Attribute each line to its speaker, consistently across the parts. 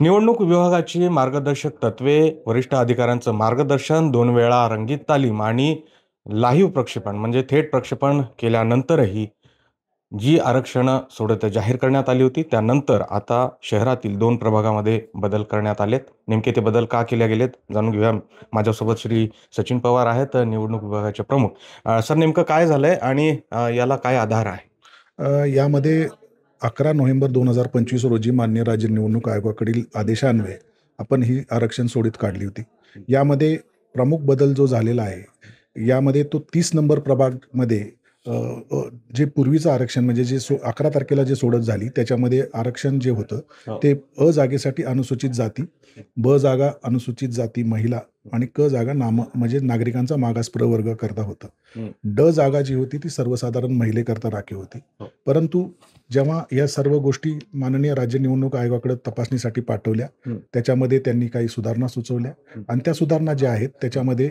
Speaker 1: निवडणूक विभागाची मार्गदर्शक तत्त्वे, वरिष्ठ अधिकाऱ्यांचं मार्गदर्शन, 2 वेळा रंगीत तालीम आणि लाईव्ह प्रक्षेपण म्हणजे थेट प्रक्षेपण केल्यानंतरही जी आरक्षणं सोडत जाहीर करण्यात आली होती, त्यानंतर आता शहरातील 2 प्रभागामध्ये बदल करण्यात आलेत. नेमके ते बदल का केले गेलेत जाणून घेऊया. माझ्यासोबत श्री सचिन पवार आहेत, निवडणूक विभागाचे प्रमुख. सर नेमकं काय झालंय आणि याला काय आधार आहे?
Speaker 2: यामध्ये 11 नोव्हेंबर 2025 रोजी मान्य राज्य निवडणूक आयोगाकडील आदेशान्वये आपण ही आरक्षण सोडत काढली होती. यामध्ये प्रमुख बदल जो झालेला आहे, यामध्ये तो 30 नंबर प्रभागमध्ये अ, अ, जे पूर्वीचं आरक्षण म्हणजे जे 11 तारखेला जे सोडत झाली, त्याच्यामध्ये आरक्षण जे होतं,
Speaker 1: हो.
Speaker 2: ते अ जागेसाठी अनुसूचित जाती, ब जागा अनुसूचित जाती महिला आणि क जागा म्हणजे नागरिकांचा मागास प्रवर्ग करता होतं.
Speaker 1: हं.
Speaker 2: ड जागा जी होती ती सर्वसाधारण महिलेकरता राखीव होती.
Speaker 1: हो.
Speaker 2: परंतु जेव्हा या सर्व गोष्टी माननीय राज्य निवडणूक आयोगाकडे तपासणीसाठी पाठवल्या,
Speaker 1: हं.
Speaker 2: त्याच्यामध्ये त्यांनी काही सुधारणा सुचवल्या आणि त्या सुधारणा ज्या आहेत त्याच्यामध्ये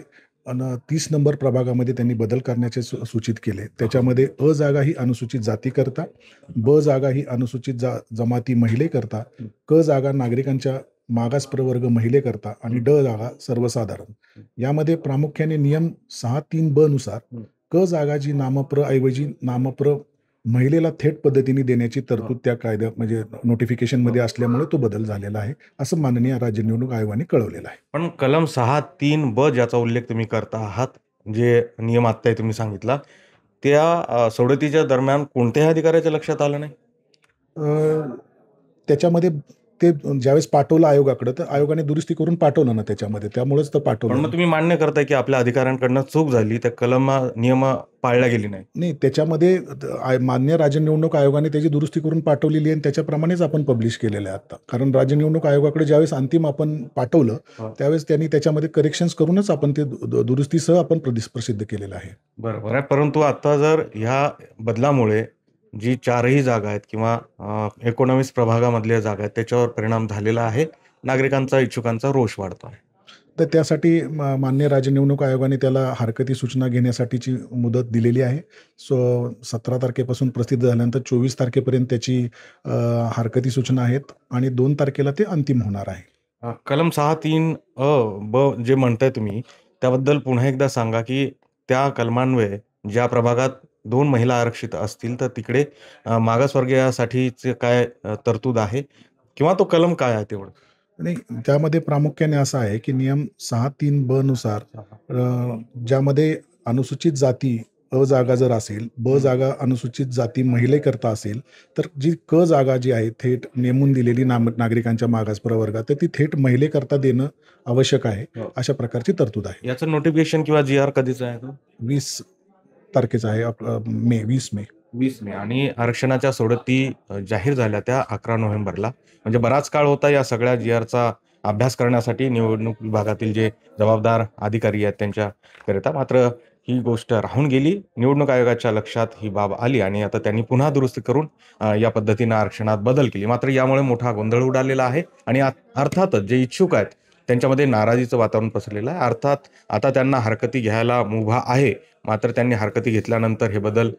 Speaker 2: 30 नंबर प्रभागामध्ये त्यांनी बदल करण्याचे सूचित केले. त्याच्यामध्ये अ जागा ही अनुसूचित जातीकरता, ब जागा ही अनुसूचित जमाती महिलेकरता, क जागा नागरिकांच्या मागास प्रवर्ग महिलेकरता आणि ड जागा सर्वसाधारण. यामध्ये प्रामुख्याने नियम 6(3)ब नुसार क जागा जी नामप्र ऐवजी नामप्र महिलेला थेट पद्धतीने देण्याची तरतूद त्या कायद्यात म्हणजे नोटिफिकेशनमध्ये असल्यामुळे तो बदल झालेला आहे, असं माननीय राज्य निवडणूक आयोगाने कळवलेलं आहे.
Speaker 1: पण कलम 6(3)ब ज्याचा उल्लेख तुम्ही करता आहात, जे नियम आत्ता तुम्ही सांगितला, त्या सवलतीच्या दरम्यान कोणत्याही अधिकाऱ्याच्या लक्षात आलं नाही?
Speaker 2: अ, त्याच्यामध्ये ते ज्यावेळेस पाठवलं आयोगाकडे, तर आयोगाने दुरुस्ती करून पाठवलं ना त्याच्यामध्ये, त्यामुळेच तर
Speaker 1: पण
Speaker 2: पाठवलं
Speaker 1: मग
Speaker 2: ना.
Speaker 1: तुम्ही मान्य करताय, की आपल्या अधिकाऱ्यांकडनं चूक झाली, त्या नियम पाळल्या गेली नाही.
Speaker 2: नाही त्याच्यामध्ये मान्य राज्य निवडणूक आयोगाने त्याची दुरुस्ती करून पाठवलेली आहे आणि त्याच्याप्रमाणेच आपण पब्लिश केलेलं आहे आता. कारण राज्य निवडणूक आयोगाकडे ज्यावेळेस अंतिम आपण पाठवलं,
Speaker 1: हो.
Speaker 2: त्यावेळेस त्यांनी त्याच्यामध्ये करेक्शन्स करूनच आपण ते दुरुस्तीसह आपण प्रसिद्ध केलेलं आहे.
Speaker 1: बरोबर आहे. परंतु आता जर ह्या बदलामुळे जी 4ही जागा आहेत किंवा 19 प्रभागामधल्या जागा आहेत, त्याच्यावर परिणाम झालेला आहे. नागरिकांचा, इच्छुकांचा रोष वाढतो आहे.
Speaker 2: तर त्यासाठी माननीय राज्य निवडणूक आयोगाने त्याला हरकती सूचना घेण्यासाठीची मुदत दिलेली आहे. 17 तारखेपासून प्रसिद्ध झाल्यानंतर 24 तारखेपर्यंत त्याची हरकती सूचना आहेत आणि 2 तारखेला ते अंतिम होणार आहे.
Speaker 1: कलम 6(3)ब जे म्हणताय तुम्ही, त्याबद्दल पुन्हा एकदा सांगा, की त्या कलमान्वये ज्या प्रभागात 2 महिला आरक्षित असतील, तर तिकडे मागासवर्गीयासाठीचे काय तरतूद आहे किंवा तो कलम काय आहे तेवढं?
Speaker 2: नाही, त्यामध्ये प्रामुख्याने असं आहे, की नियम 6(3)ब नुसार ज्यामध्ये अनुसूचित जाती अ जागा जर असेल, ब जागा अनुसूचित जाती महिलेकरता असेल, तर जी क जागा जी आहे थेट नेमून दिलेली नागरिकांच्या मागास प्रवर्गात, तर ती थेट महिलेकरता देणं आवश्यक आहे.
Speaker 1: हो.
Speaker 2: अशा प्रकारची तरतूद आहे.
Speaker 1: याचं नोटिफिकेशन किंवा जी-आर कधीचा आहे तो?
Speaker 2: 20 तारखेचा आहे 20 मे.
Speaker 1: 20 मे आणि आरक्षणाच्या सवलती जाहीर झाल्या त्या 11 नोव्हेंबरला. म्हणजे बराच काळ होता या सगळ्या जी-आरचा अभ्यास करण्यासाठी निवडणूक विभागातील जे जबाबदार अधिकारी आहेत त्यांच्याकरिता. मात्र ही गोष्ट राहून गेली. निवडणूक आयोगाच्या लक्षात ही बाब आली आणि आता त्यांनी पुन्हा दुरुस्ती करून या पद्धतीनं आरक्षणात बदल केली. मात्र यामुळे मोठा गोंधळ उडालेला आहे आणि अर्थातच जे इच्छुक आहेत त्यांच्यामध्ये नाराजीचं वातावरण पसरलेलं आहे. अर्थात आता त्यांना हरकती घ्यायला मुभा आहे. मात्र त्यांनी हरकती घेतल्यानंतर हे बदल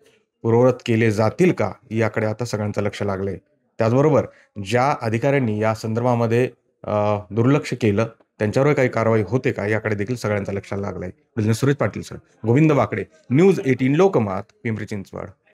Speaker 1: पूर्ववत केले जातील का? याकडे आता सगळ्यांचं लक्ष लागलंय. त्याचबरोबर ज्या अधिकाऱ्यांनी या संदर्भामध्ये दुर्लक्ष केलं, त्यांच्यावर काही कारवाई होते का? याकडे देखील सगळ्यांचं लक्ष लागलंय. बिझनेस सुरेश पाटील सर, गोविंद वाकडे, न्यूज 18 लोकमत, पिंपरी चिंचवड.